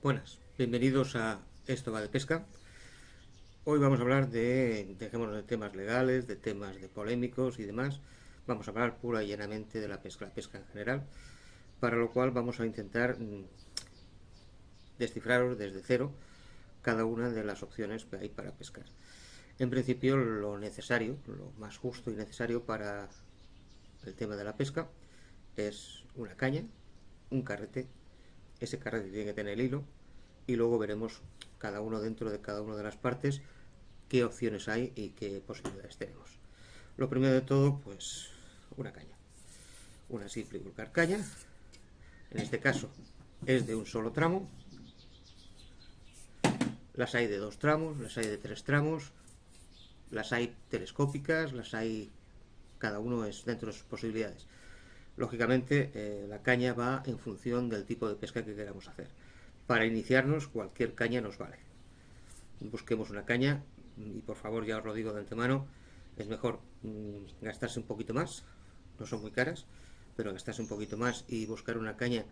Buenas, bienvenidos a Esto va de pesca. Hoy vamos a hablar dejémonos de temas legales, de temas de polémicos y demás. Vamos a hablar pura y llanamente de la pesca en general, para lo cual vamos a intentar descifraros desde cero cada una de las opciones que hay para pescar. En principio, lo necesario, lo más justo y necesario para el tema de la pesca es una caña, un carrete. Ese carrete tiene que tener el hilo y luego veremos cada uno dentro de cada una de las partes qué opciones hay y qué posibilidades tenemos. Lo primero de todo, pues una caña, una simple y vulgar caña. En este caso es de un solo tramo. Las hay de 2 tramos, las hay de 3 tramos, las hay telescópicas, las hay, cada uno es dentro de sus posibilidades. Lógicamente la caña va en función del tipo de pesca que queramos hacer. Para iniciarnos cualquier caña nos vale. Busquemos una caña y por favor, ya os lo digo de antemano, es mejor gastarse un poquito más, no son muy caras, pero gastarse un poquito más y buscar una caña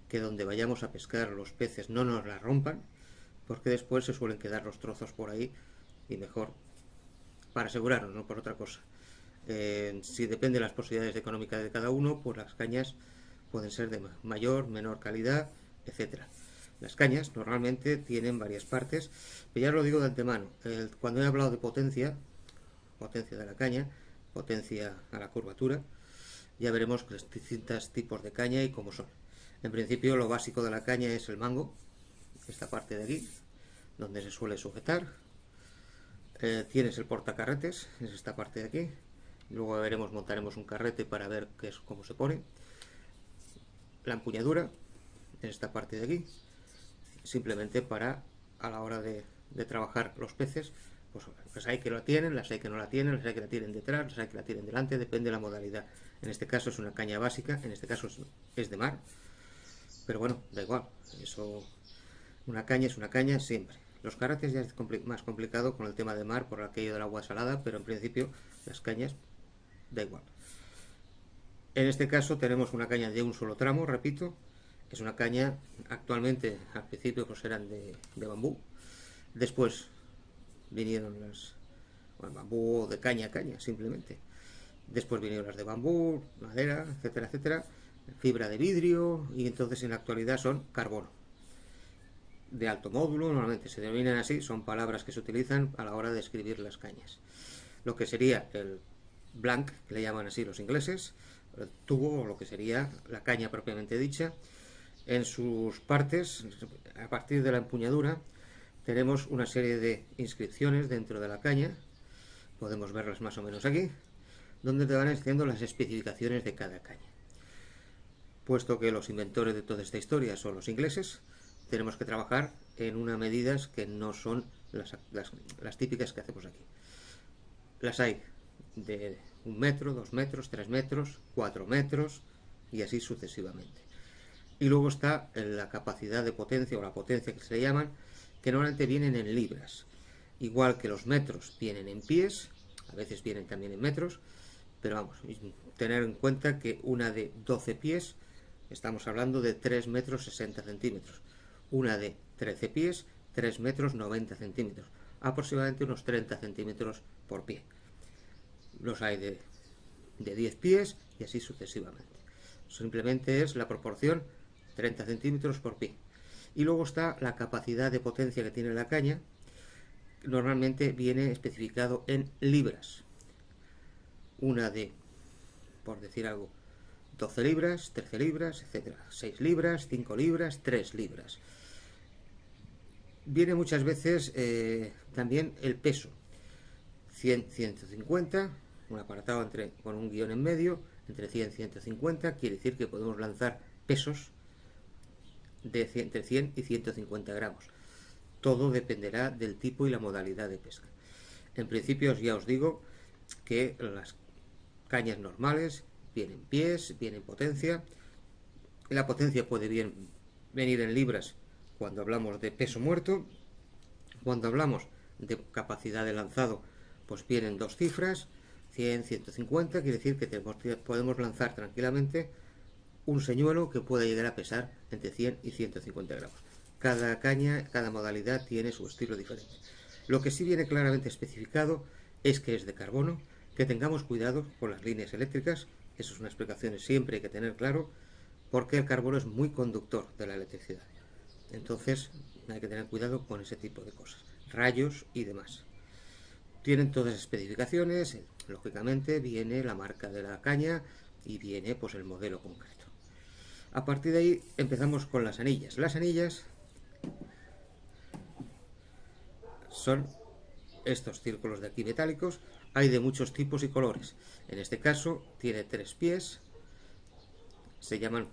que donde vayamos a pescar los peces no nos la rompan, porque después se suelen quedar los trozos por ahí y mejor para asegurarnos, no por otra cosa. Si depende de las posibilidades económicas de cada uno, pues las cañas pueden ser de mayor, menor calidad, etcétera. Las cañas normalmente tienen varias partes, pero ya os lo digo de antemano. Cuando he hablado de potencia de la caña, potencia a la curvatura, ya veremos los distintos tipos de caña y cómo son. En principio, lo básico de la caña es el mango, esta parte de aquí, donde se suele sujetar. Tienes el portacarretes, es esta parte de aquí. Luego veremos, montaremos un carrete para ver cómo se pone. La empuñadura es esta parte de aquí, simplemente para a la hora de trabajar los peces, pues hay que la tienen, las hay que no la tienen, las hay que la tienen detrás, las hay que la tienen delante, depende de la modalidad. En este caso es una caña básica, en este caso es de mar, pero bueno, da igual, eso, una caña es una caña siempre. Los carretes ya es más complicado con el tema de mar por aquello del agua salada, pero en principio las cañas da igual. En este caso tenemos una caña de un solo tramo, repito. Es una caña, actualmente al principio pues eran de bambú. Después vinieron bambú o de caña a caña, simplemente. Después vinieron las de bambú, madera, etcétera, etcétera. Fibra de vidrio y entonces en la actualidad son carbono. De alto módulo, normalmente se denominan así, son palabras que se utilizan a la hora de escribir las cañas. Lo que sería el blank, que le llaman así los ingleses, el tubo o lo que sería la caña propiamente dicha. En sus partes, a partir de la empuñadura, tenemos una serie de inscripciones dentro de la caña, podemos verlas más o menos aquí, donde te van diciendo las especificaciones de cada caña. Puesto que los inventores de toda esta historia son los ingleses, tenemos que trabajar en unas medidas que no son las típicas que hacemos aquí. Las hay de 1 metro, 2 metros, 3 metros, 4 metros y así sucesivamente. Y luego está la capacidad de potencia o la potencia que se le llaman, que normalmente vienen en libras. Igual que los metros vienen en pies, a veces vienen también en metros, pero vamos, tener en cuenta que una de 12 pies, estamos hablando de 3 metros 60 centímetros. Una de 13 pies, 3 metros 90 centímetros. Aproximadamente unos 30 centímetros por pie. Los hay de 10 pies y así sucesivamente. Simplemente es la proporción 30 centímetros por pie. Y luego está la capacidad de potencia que tiene la caña. Normalmente viene especificado en libras. Una de, por decir algo, 12 libras, 13 libras, etc. 6 libras, 5 libras, 3 libras. Viene muchas veces también el peso. 100, 150, un apartado con un guión en medio, entre 100 y 150, quiere decir que podemos lanzar pesos de entre 100 y 150 gramos. Todo dependerá del tipo y la modalidad de pesca. En principio ya os digo que las cañas normales vienen pies, vienen potencia. La potencia puede venir en libras cuando hablamos de peso muerto. Cuando hablamos de capacidad de lanzado, pues vienen 2 cifras, 100, 150, quiere decir que podemos lanzar tranquilamente un señuelo que pueda llegar a pesar entre 100 y 150 gramos. cada caña, cada modalidad tiene su estilo diferente. Lo que sí viene claramente especificado es que es de carbono, que tengamos cuidado con las líneas eléctricas, eso es una explicación que siempre hay que tener claro, porque el carbono es muy conductor de la electricidad. Entonces hay que tener cuidado con ese tipo de cosas, rayos y demás. Tienen todas las especificaciones, lógicamente viene la marca de la caña y viene pues el modelo concreto. A partir de ahí empezamos con las anillas. Las anillas son estos círculos de aquí metálicos, hay de muchos tipos y colores. En este caso tiene 3 pies, se llaman,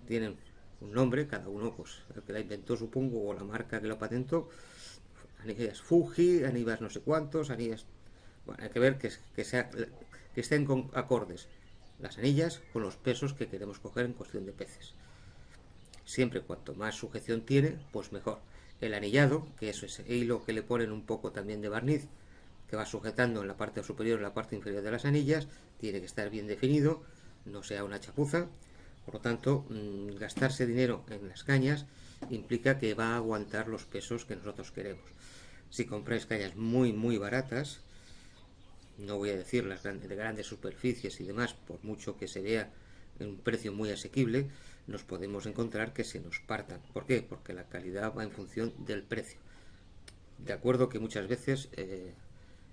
tienen un nombre, cada uno, pues el que la inventó supongo, o la marca que lo patentó. Anillas Fuji, anillas no sé cuántos, anillas... Bueno, hay que ver que estén con acordes las anillas con los pesos que queremos coger en cuestión de peces. Siempre cuanto más sujeción tiene, pues mejor. El anillado, que es ese hilo que le ponen un poco también de barniz, que va sujetando en la parte superior y en la parte inferior de las anillas, tiene que estar bien definido, no sea una chapuza. Por lo tanto, gastarse dinero en las cañas implica que va a aguantar los pesos que nosotros queremos. Si compráis cañas muy baratas, no voy a decir las de grandes superficies y demás, por mucho que se vea en un precio muy asequible, nos podemos encontrar que se nos partan. ¿Por qué? Porque la calidad va en función del precio. De acuerdo que muchas veces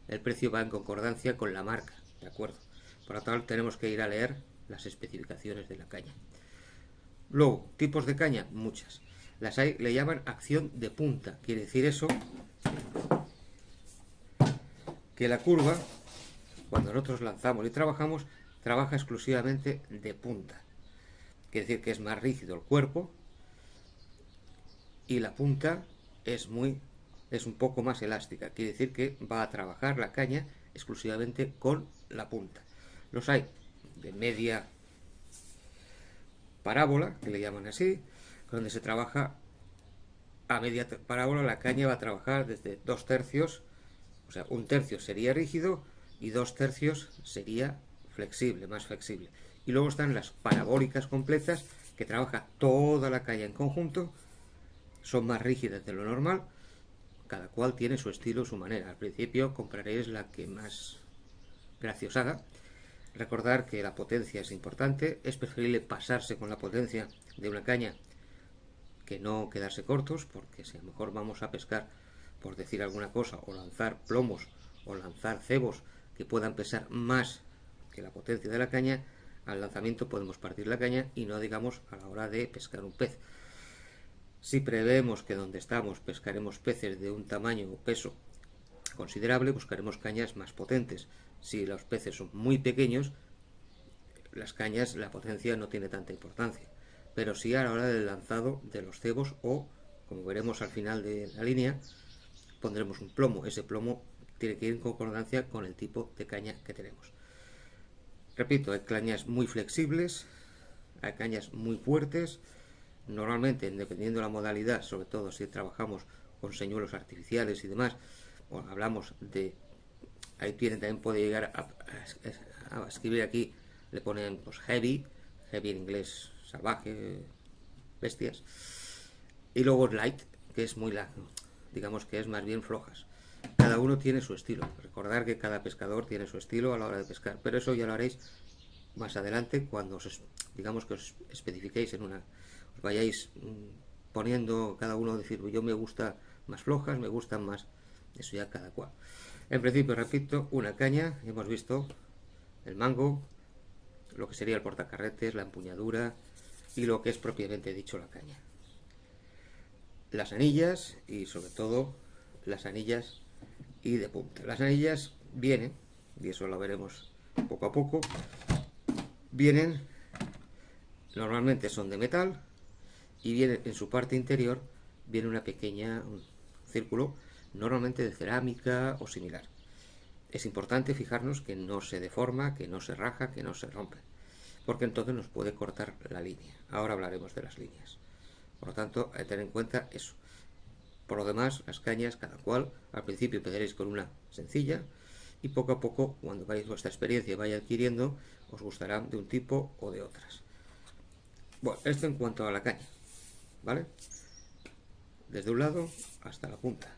el precio va en concordancia con la marca, ¿de acuerdo? Por lo tanto, tenemos que ir a leer las especificaciones de la caña. Luego, tipos de caña, muchas. Las hay, le llaman acción de punta. Quiere decir eso, que la curva, cuando nosotros lanzamos y trabajamos, trabaja exclusivamente de punta. Quiere decir que es más rígido el cuerpo y la punta es un poco más elástica. Quiere decir que va a trabajar la caña exclusivamente con la punta. Los hay de media parábola, que le llaman así, donde se trabaja a media parábola. La caña va a trabajar desde 2/3, o sea, 1/3 sería rígido y 2/3 sería flexible, más flexible. Y luego están las parabólicas completas, que trabaja toda la caña en conjunto, son más rígidas de lo normal, cada cual tiene su estilo, su manera. Al principio compraréis la que más gracia os haga. Recordar que la potencia es importante, es preferible pasarse con la potencia de una caña que no quedarse cortos, porque si a lo mejor vamos a pescar, por decir alguna cosa, o lanzar plomos o lanzar cebos que puedan pesar más que la potencia de la caña, al lanzamiento podemos partir la caña y no digamos a la hora de pescar un pez. Si prevemos que donde estamos pescaremos peces de un tamaño o peso considerable, buscaremos cañas más potentes. Si los peces son muy pequeños, las cañas, la potencia no tiene tanta importancia. Pero sí a la hora del lanzado de los cebos o, como veremos al final de la línea, pondremos un plomo. Ese plomo tiene que ir en concordancia con el tipo de caña que tenemos. Repito, hay cañas muy flexibles, hay cañas muy fuertes. Normalmente, dependiendo de la modalidad, sobre todo si trabajamos con señuelos artificiales y demás, bueno, hablamos de... Ahí también puede llegar a escribir aquí, le ponen pues heavy en inglés, salvaje, bestias. Y luego light, que es muy largo, digamos que es más bien flojas. Cada uno tiene su estilo. Recordar que cada pescador tiene su estilo a la hora de pescar, pero eso ya lo haréis más adelante cuando digamos que os especifiquéis en una, os vayáis poniendo cada uno, decir yo me gusta más flojas, me gustan más, eso ya cada cual. En principio, repito, una caña, hemos visto el mango, lo que sería el portacarretes, la empuñadura y lo que es propiamente dicho la caña. Las anillas y sobre todo las anillas y de punta. Las anillas vienen, y eso lo veremos poco a poco, vienen, normalmente son de metal y vienen en su parte interior, viene una pequeña, un círculo, normalmente de cerámica o similar. Es importante fijarnos que no se deforma, que no se raja, que no se rompe, porque entonces nos puede cortar la línea. Ahora hablaremos de las líneas. Por lo tanto, hay que tener en cuenta eso. Por lo demás, las cañas, cada cual, al principio empezaréis con una sencilla y poco a poco, cuando vuestra experiencia vaya adquiriendo, os gustarán de un tipo o de otras. Bueno, esto en cuanto a la caña, ¿vale? desde un lado hasta la punta.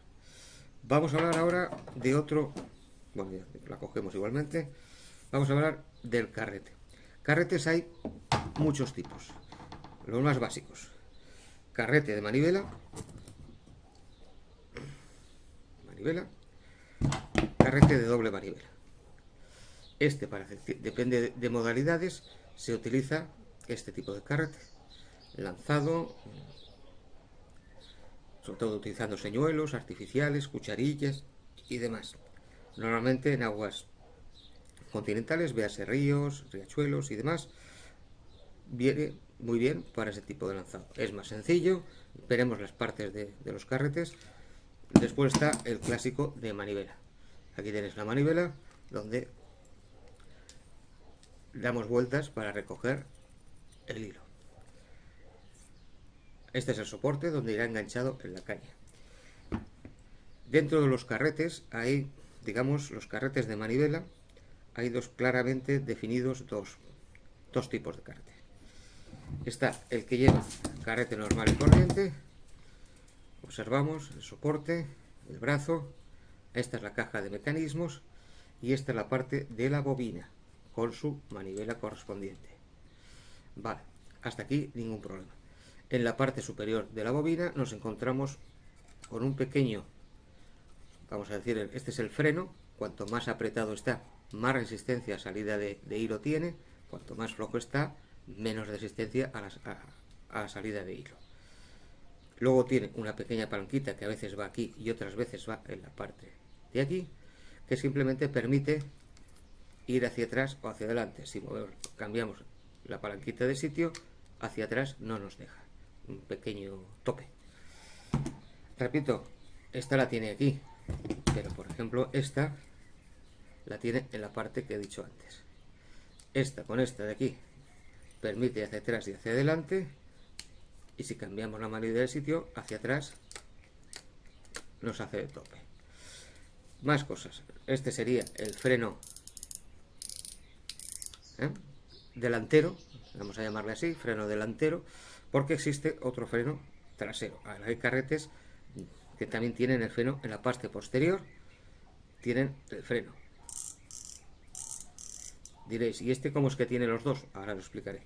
Vamos a hablar ahora de otro, bueno, ya la cogemos igualmente. Vamos a hablar del carrete. Carretes hay muchos tipos. Los más básicos: carrete de manivela, carrete de doble manivela. Depende de modalidades, se utiliza este tipo de carrete. Lanzado, sobre todo utilizando señuelos artificiales, cucharillas y demás. Normalmente en aguas continentales, véase ríos, riachuelos y demás, viene muy bien para ese tipo de lanzado. Es más sencillo, veremos las partes de los carretes. Después está el clásico de manivela. Aquí tenéis la manivela donde damos vueltas para recoger el hilo. Este es el soporte donde irá enganchado en la caña. Dentro de los carretes hay, digamos, los carretes de manivela, hay claramente definidos dos tipos de carrete. Está el que lleva carrete normal y corriente. Observamos el soporte, el brazo. Esta es la caja de mecanismos y esta es la parte de la bobina con su manivela correspondiente. Vale, hasta aquí ningún problema. En la parte superior de la bobina nos encontramos con un pequeño, vamos a decir, este es el freno. Cuanto más apretado está, más resistencia a salida de hilo tiene. Cuanto más flojo está, menos resistencia a la salida de hilo. Luego tiene una pequeña palanquita que a veces va aquí y otras veces va en la parte de aquí, que simplemente permite ir hacia atrás o hacia adelante. Si cambiamos la palanquita de sitio, hacia atrás no nos deja. Un pequeño tope. Repito, esta la tiene aquí, pero por ejemplo esta la tiene en la parte que he dicho antes. Esta con esta de aquí permite hacia atrás y hacia adelante, y si cambiamos la manivela de sitio, hacia atrás nos hace de tope. Más cosas. Este sería el freno delantero, vamos a llamarle así, freno delantero, porque existe otro freno trasero. Ahora hay carretes que también tienen el freno en la parte posterior, tienen el freno. Diréis, ¿y este cómo es que tiene los dos? Ahora lo explicaré.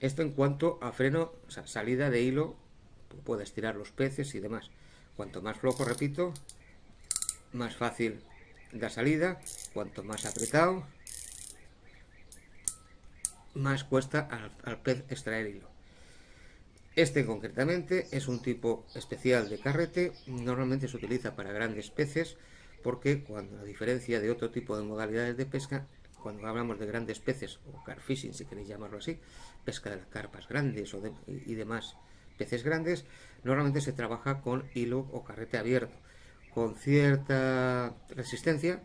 Esto en cuanto a freno, o sea, salida de hilo, puede estirar los peces y demás. Cuanto más flojo, repito, más fácil la salida. Cuanto más apretado, más cuesta al pez extraer hilo. Este concretamente es un tipo especial de carrete. Normalmente se utiliza para grandes peces porque, a diferencia de otro tipo de modalidades de pesca, cuando hablamos de grandes peces, o carp fishing si queréis llamarlo así, pesca de las carpas grandes y demás peces grandes, normalmente se trabaja con hilo o carrete abierto, con cierta resistencia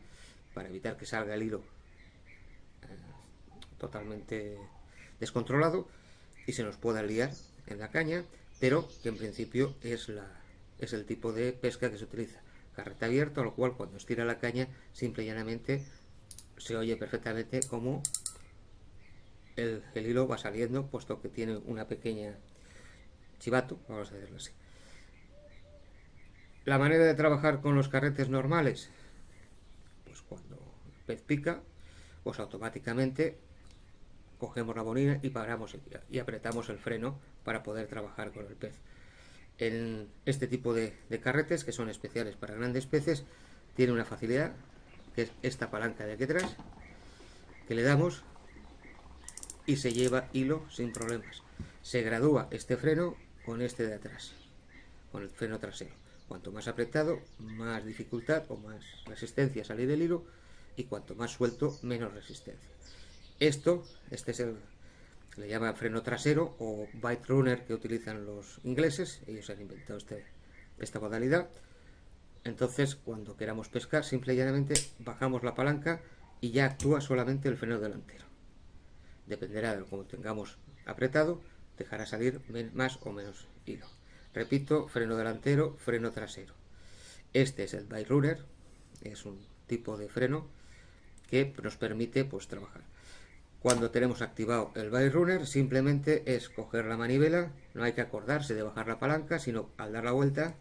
para evitar que salga el hilo totalmente descontrolado y se nos pueda liar en la caña, pero que en principio es el tipo de pesca que se utiliza. Carrete abierto, a lo cual cuando estira la caña, simple y llanamente se oye perfectamente como el hilo va saliendo, puesto que tiene una pequeña chivato, vamos a decirlo así. La manera de trabajar con los carretes normales, pues cuando el pez pica, pues automáticamente cogemos la bonina y paramos y apretamos el freno para poder trabajar con el pez. En este tipo de carretes, que son especiales para grandes peces, tiene una facilidad, que es esta palanca de aquí atrás, que le damos y se lleva hilo sin problemas. Se gradúa este freno con este de atrás, con el freno trasero. Cuanto más apretado, más dificultad o más resistencia a salir del hilo, y cuanto más suelto, menos resistencia. Este es le llaman freno trasero o bite runner, que utilizan los ingleses. Ellos han inventado esta modalidad. Entonces, cuando queramos pescar, simple y llanamente bajamos la palanca y ya actúa solamente el freno delantero. Dependerá de cómo tengamos apretado, dejará salir más o menos hilo. Repito, freno delantero, freno trasero. Este es el bite runner, es un tipo de freno que nos permite pues trabajar. Cuando tenemos activado el Bike Runner, simplemente es coger la manivela, no hay que acordarse de bajar la palanca, sino al dar la vuelta,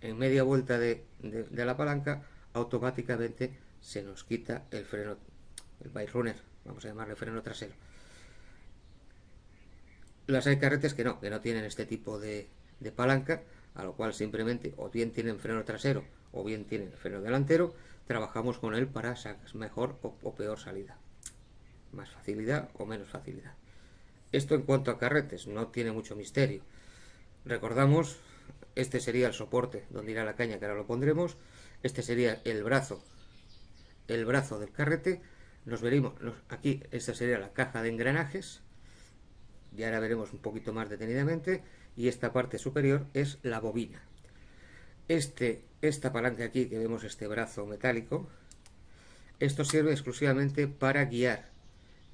en media vuelta de la palanca, automáticamente se nos quita el freno, el Bike Runner, vamos a llamarle freno trasero. Las hay carretes que no tienen este tipo de palanca, a lo cual simplemente o bien tienen freno trasero o bien tienen freno delantero, trabajamos con él para sacar mejor o peor salida, más facilidad o menos facilidad. Esto en cuanto a carretes, no tiene mucho misterio. Recordamos, este sería el soporte donde irá la caña, que ahora lo pondremos. Este sería el brazo del carrete. Nos veremos aquí, esta sería la caja de engranajes, y ahora veremos un poquito más detenidamente. Y esta parte superior es la bobina. Esta palanca aquí, que vemos este brazo metálico, esto sirve exclusivamente para guiar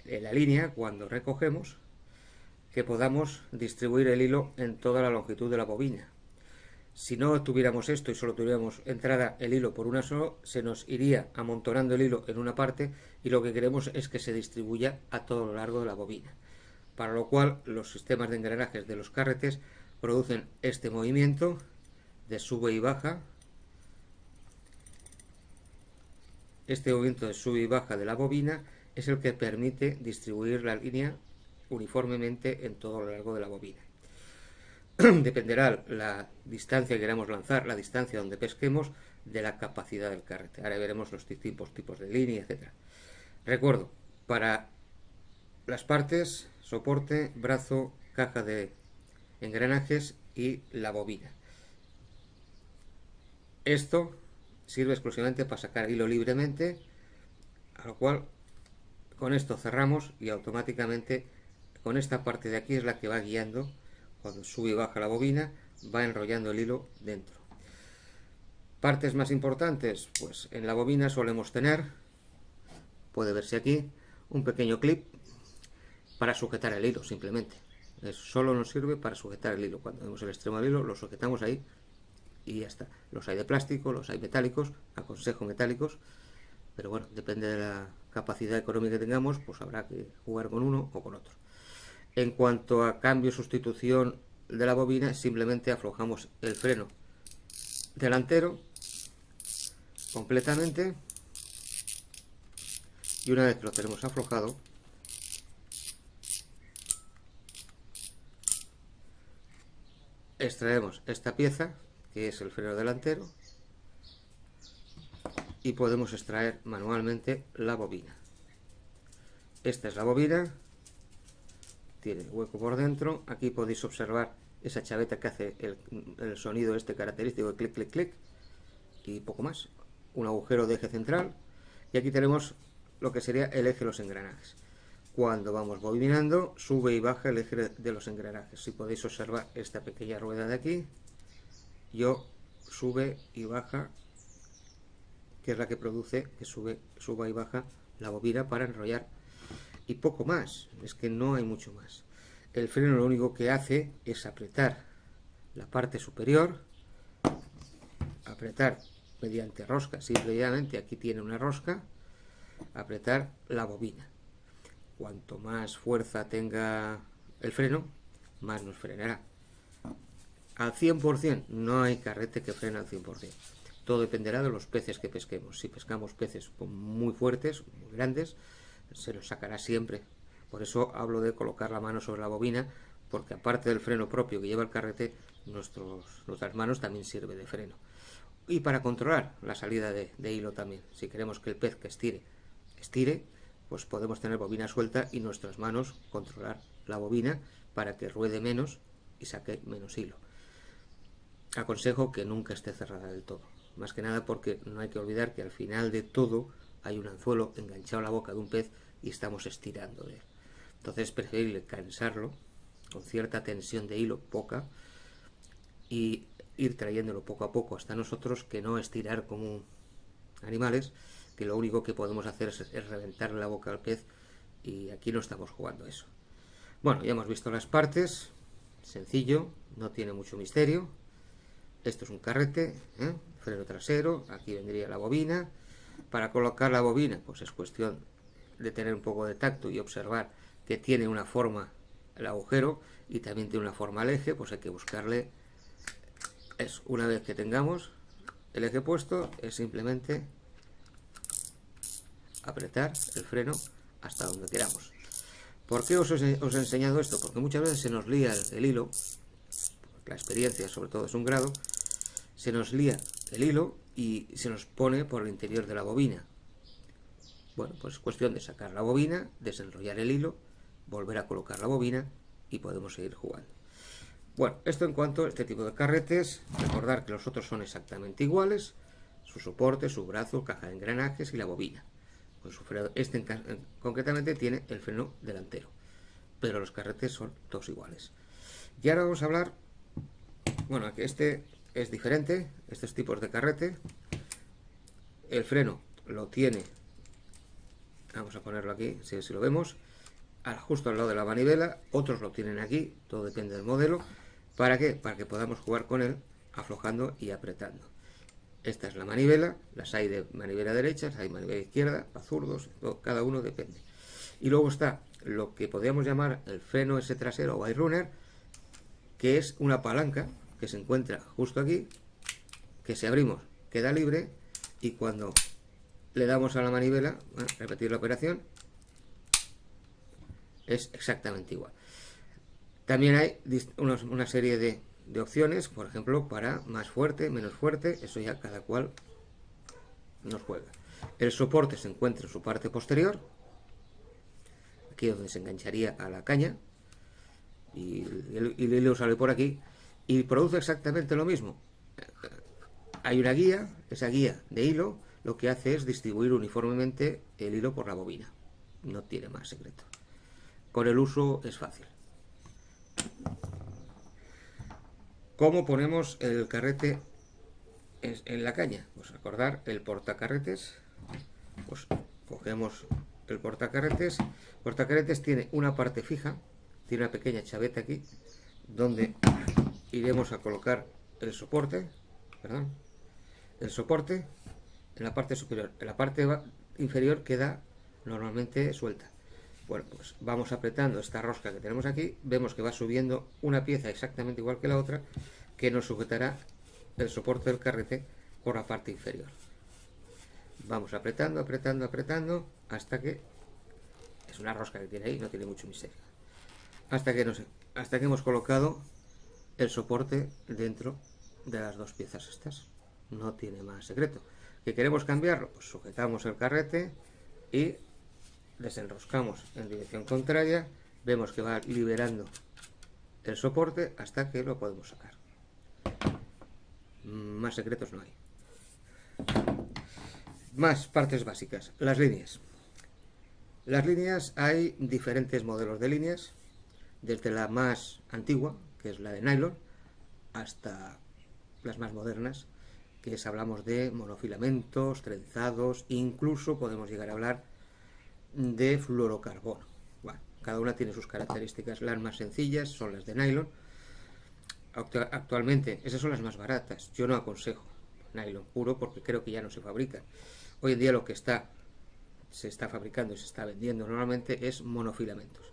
en la línea cuando recogemos, que podamos distribuir el hilo en toda la longitud de la bobina. Si no tuviéramos esto y solo tuviéramos entrada el hilo por una sola, se nos iría amontonando el hilo en una parte, y lo que queremos es que se distribuya a todo lo largo de la bobina, para lo cual los sistemas de engranajes de los carretes producen este movimiento de sube y baja. Este movimiento de sube y baja de la bobina es el que permite distribuir la línea uniformemente en todo lo largo de la bobina. Dependerá la distancia que queramos lanzar, la distancia donde pesquemos, de la capacidad del carrete. Ahora veremos los tipos de línea, etc. Recuerdo, para las partes, soporte, brazo, caja de engranajes y la bobina. Esto sirve exclusivamente para sacar hilo libremente, a lo cual con esto cerramos, y automáticamente con esta parte de aquí es la que va guiando. Cuando sube y baja la bobina, va enrollando el hilo dentro. Partes más importantes, pues en la bobina solemos tener, puede verse aquí, un pequeño clip para sujetar el hilo, simplemente. Solo nos sirve para sujetar el hilo. Cuando vemos el extremo del hilo, lo sujetamos ahí y ya está. Los hay de plástico, los hay metálicos, aconsejo metálicos, pero bueno, depende de la capacidad económica que tengamos, pues habrá que jugar con uno o con otro. En cuanto a cambio, sustitución de la bobina, simplemente aflojamos el freno delantero completamente, y una vez que lo tenemos aflojado, extraemos esta pieza, que es el freno delantero, y podemos extraer manualmente la bobina. Esta es la bobina, tiene hueco por dentro. Aquí podéis observar esa chaveta que hace el sonido este característico de clic, clic, clic, y poco más. Un agujero de eje central, y aquí tenemos lo que sería el eje de los engranajes. Cuando vamos bobinando, sube y baja el eje de los engranajes. Si podéis observar esta pequeña rueda de aquí, sube y baja, que es la que produce que suba y baja la bobina para enrollar, y poco más. Es que no hay mucho más. El freno lo único que hace es apretar la parte superior, apretar mediante rosca, simplemente aquí tiene una rosca, apretar la bobina. Cuanto más fuerza tenga el freno, más nos frenará. Al 100%, no hay carrete que frene al 100%. Todo dependerá de los peces que pesquemos. Si pescamos peces muy fuertes, muy grandes, se nos sacará siempre. Por eso hablo de colocar la mano sobre la bobina, porque aparte del freno propio que lleva el carrete, nuestras manos también sirven de freno. Y para controlar la salida de hilo también. Si queremos que el pez que estire, pues podemos tener bobina suelta y nuestras manos controlar la bobina para que ruede menos y saque menos hilo. Aconsejo que nunca esté cerrada del todo. Más que nada porque no hay que olvidar que al final de todo hay un anzuelo enganchado a la boca de un pez y estamos estirando de él. Entonces es preferible cansarlo con cierta tensión de hilo, poca, y ir trayéndolo poco a poco hasta nosotros, que no estirar como animales, que lo único que podemos hacer es reventarle la boca al pez, y aquí no estamos jugando a eso. Bueno, ya hemos visto las partes, sencillo, no tiene mucho misterio. Esto es un carrete, freno trasero, aquí vendría la bobina. Para colocar la bobina, pues es cuestión de tener un poco de tacto y observar que tiene una forma el agujero y también tiene una forma al eje, pues hay que buscarle eso. Una vez que tengamos el eje puesto, es simplemente apretar el freno hasta donde queramos. ¿Por qué os he enseñado esto? Porque muchas veces se nos lía el hilo, la experiencia sobre todo es un grado, se nos lía el hilo y se nos pone por el interior de la bobina. Bueno, pues es cuestión de sacar la bobina, desenrollar el hilo, volver a colocar la bobina y podemos seguir jugando. Bueno, esto en cuanto a este tipo de carretes. Recordar que los otros son exactamente iguales, su soporte, su brazo, caja de engranajes y la bobina. Con su freno, concretamente tiene el freno delantero, pero los carretes son todos iguales. Y ahora vamos a hablar, bueno, que este es diferente, estos tipos de carrete. El freno lo tiene, vamos a ponerlo aquí, si lo vemos, justo al lado de la manivela. Otros lo tienen aquí, todo depende del modelo. ¿Para qué? Para que podamos jugar con él aflojando y apretando. Esta es la manivela, las hay de manivela derecha, las hay de manivela izquierda, para zurdos, cada uno depende. Y luego está lo que podríamos llamar el freno ese trasero o iRunner, que es una palanca que se encuentra justo aquí, que si abrimos queda libre y cuando le damos a la manivela, repetir la operación, es exactamente igual. También hay una serie de opciones, por ejemplo, para más fuerte, menos fuerte, eso ya cada cual nos juega. El soporte se encuentra en su parte posterior, aquí es donde se engancharía a la caña, y el hilo sale por aquí, y produce exactamente lo mismo. Hay una guía, esa guía de hilo lo que hace es distribuir uniformemente el hilo por la bobina, no tiene más secreto. Con el uso es fácil. ¿Cómo ponemos el carrete en la caña? Pues recordar el portacarretes. Pues cogemos el portacarretes. El portacarretes tiene una parte fija, tiene una pequeña chaveta aquí, donde iremos a colocar el soporte. El soporte en la parte superior. En la parte inferior queda normalmente suelta. Bueno, pues vamos apretando esta rosca que tenemos aquí, vemos que va subiendo una pieza exactamente igual que la otra, que nos sujetará el soporte del carrete por la parte inferior. Vamos apretando, apretando, apretando, hasta que, es una rosca que tiene ahí, no tiene mucho misterio, hasta que hemos colocado el soporte dentro de las dos piezas estas. No tiene más secreto. ¿Que queremos cambiarlo? Pues sujetamos el carrete y desenroscamos en dirección contraria, vemos que va liberando el soporte hasta que lo podemos sacar. Más secretos no hay. Más partes básicas. Las líneas. Las líneas, hay diferentes modelos de líneas, desde la más antigua, que es la de nylon, hasta las más modernas, que hablamos de monofilamentos, trenzados, incluso podemos llegar a hablar de fluorocarbono. Bueno, cada una tiene sus características. Las más sencillas son las de nylon. Actualmente esas son las más baratas. Yo no aconsejo nylon puro porque creo que ya no se fabrica. Hoy en día lo que se está fabricando y se está vendiendo normalmente es monofilamentos.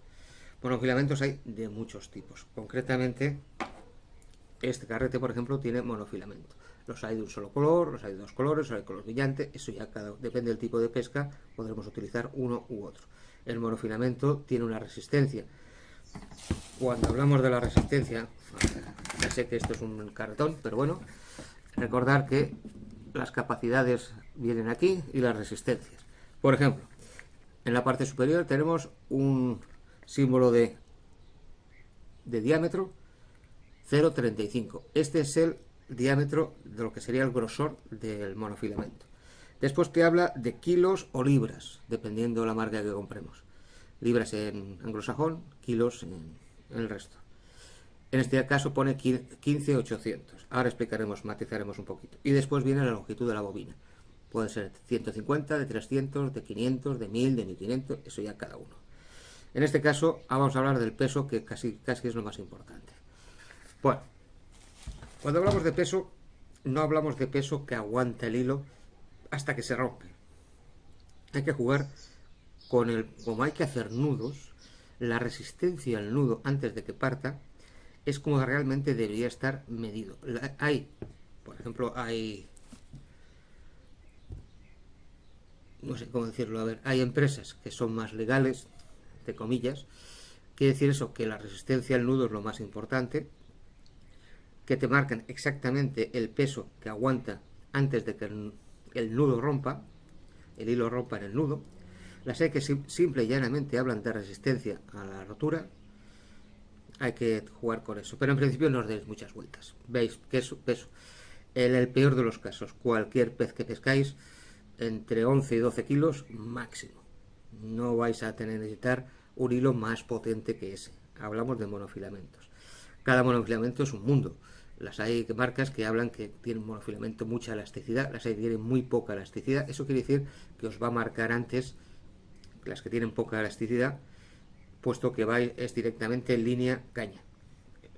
Monofilamentos hay de muchos tipos. Concretamente este carrete, por ejemplo, tiene monofilamento. Los hay de un solo color, los hay de dos colores, los hay de color brillante. Eso ya depende del tipo de pesca, podremos utilizar uno u otro. El monofilamento tiene una resistencia. Cuando hablamos de la resistencia, ya sé que esto es un cartón, pero bueno, recordar que las capacidades vienen aquí y las resistencias. Por ejemplo, en la parte superior tenemos un símbolo de diámetro 0,35. Este es el diámetro de lo que sería el grosor del monofilamento. Después te habla de kilos o libras, dependiendo de la marca que compremos. Libras en anglosajón, kilos en el resto. En este caso pone 15,800. Ahora explicaremos, matizaremos un poquito. Y después viene la longitud de la bobina. Puede ser 150, de 300, de 500, de 1000, de 1500, eso ya cada uno. En este caso vamos a hablar del peso, que casi es lo más importante. Bueno, cuando hablamos de peso, no hablamos de peso que aguanta el hilo hasta que se rompe. Hay que jugar como hay que hacer nudos, la resistencia al nudo antes de que parta es como realmente debería estar medido. Por ejemplo, no sé cómo decirlo, a ver, hay empresas que son más legales, entre comillas. Quiere decir eso, que la resistencia al nudo es lo más importante, que te marcan exactamente el peso que aguanta antes de que el nudo rompa, el hilo rompa en el nudo. Las hay que simple y llanamente hablan de resistencia a la rotura. Hay que jugar con eso, pero en principio no os deis muchas vueltas. Veis que es peso. En el peor de los casos, cualquier pez que pescáis, entre 11 y 12 kilos máximo. No vais a necesitar un hilo más potente que ese. Hablamos de monofilamentos. Cada monofilamento es un mundo. Las hay marcas que hablan que tienen monofilamento mucha elasticidad, las hay que tienen muy poca elasticidad. Eso quiere decir que os va a marcar antes las que tienen poca elasticidad, puesto que es directamente en línea caña.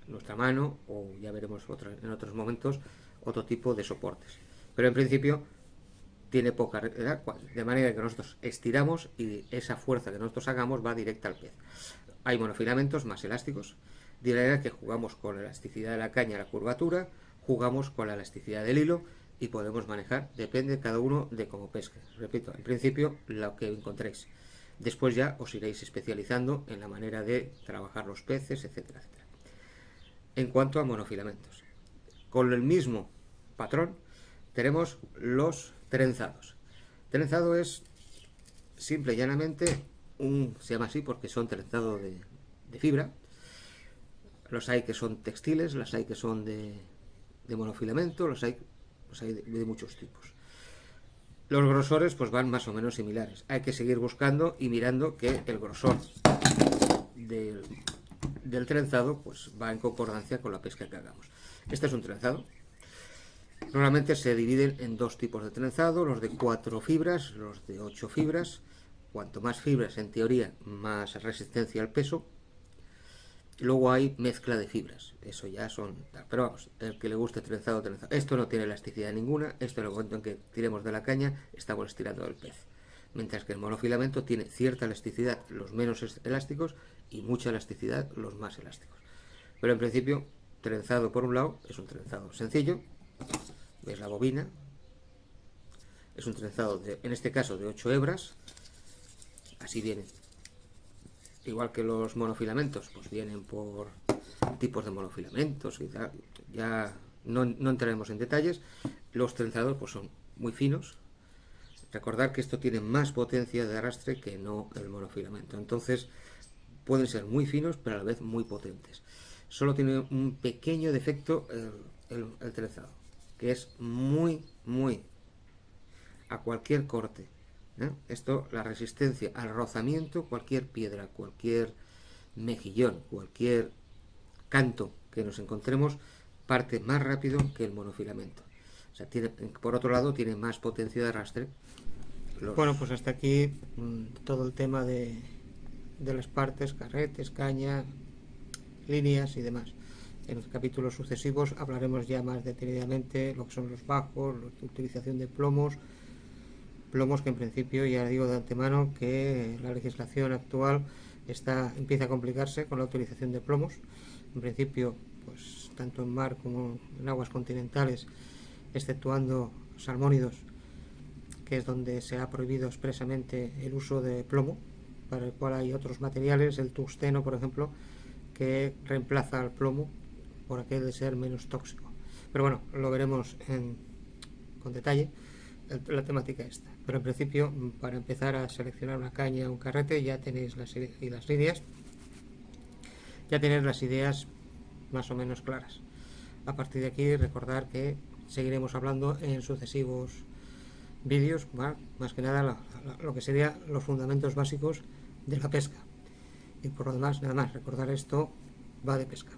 Nuestra mano, o ya veremos en otros momentos, otro tipo de soportes. Pero en principio tiene poca, de manera que nosotros estiramos y esa fuerza que nosotros hagamos va directa al pez. Hay monofilamentos más elásticos, de manera que jugamos con la elasticidad de la caña, la curvatura, jugamos con la elasticidad del hilo y podemos manejar, depende cada uno de cómo pesque. Repito, en principio lo que encontréis. Después ya os iréis especializando en la manera de trabajar los peces, etcétera, etcétera. En cuanto a monofilamentos, con el mismo patrón tenemos los trenzados. Trenzado es simple y llanamente se llama así porque son trenzado de fibra. Los hay que son textiles, las hay que son de monofilamento, los hay de muchos tipos. Los grosores pues van más o menos similares. Hay que seguir buscando y mirando que el grosor del trenzado pues va en concordancia con la pesca que hagamos. Este es un trenzado. Normalmente se dividen en dos tipos de trenzado, los de 4 fibras, los de 8 fibras. Cuanto más fibras, en teoría, más resistencia al peso. Luego hay mezcla de fibras, eso ya son... Pero vamos, el que le guste trenzado, trenzado. Esto no tiene elasticidad ninguna, esto en el momento en que tiremos de la caña, estamos estirando el pez. Mientras que el monofilamento tiene cierta elasticidad, los menos elásticos, y mucha elasticidad, los más elásticos. Pero en principio, trenzado por un lado, es un trenzado sencillo. ¿Ves la bobina? Es un trenzado, en este caso, de 8 hebras. Así viene. Igual que los monofilamentos, pues vienen por tipos de monofilamentos y tal. Ya no entraremos en detalles. Los trenzados pues son muy finos. Recordar que esto tiene más potencia de arrastre que no el monofilamento. Entonces pueden ser muy finos, pero a la vez muy potentes. Solo tiene un pequeño defecto el trenzado, que es muy a cualquier corte. Esto, la resistencia al rozamiento, cualquier piedra, cualquier mejillón, cualquier canto que nos encontremos, parte más rápido que el monofilamento. O sea, por otro lado, tiene más potencia de arrastre. Bueno, pues hasta aquí todo el tema de las partes, carretes, caña, líneas y demás. En los capítulos sucesivos hablaremos ya más detenidamente lo que son los bajos, la utilización de plomos que en principio ya digo de antemano que la legislación actual empieza a complicarse con la utilización de plomos. En principio, pues tanto en mar como en aguas continentales, exceptuando salmónidos, que es donde se ha prohibido expresamente el uso de plomo, para el cual hay otros materiales, el tungsteno por ejemplo, que reemplaza al plomo por aquel de ser menos tóxico. Pero bueno, lo veremos con detalle la temática esta. Pero en principio, para empezar a seleccionar una caña o un carrete, ya tenéis las líneas, ya tenéis las ideas más o menos claras. A partir de aquí, recordar que seguiremos hablando en sucesivos vídeos, más que nada lo que serían los fundamentos básicos de la pesca. Y por lo demás, nada más, recordar esto va de pesca.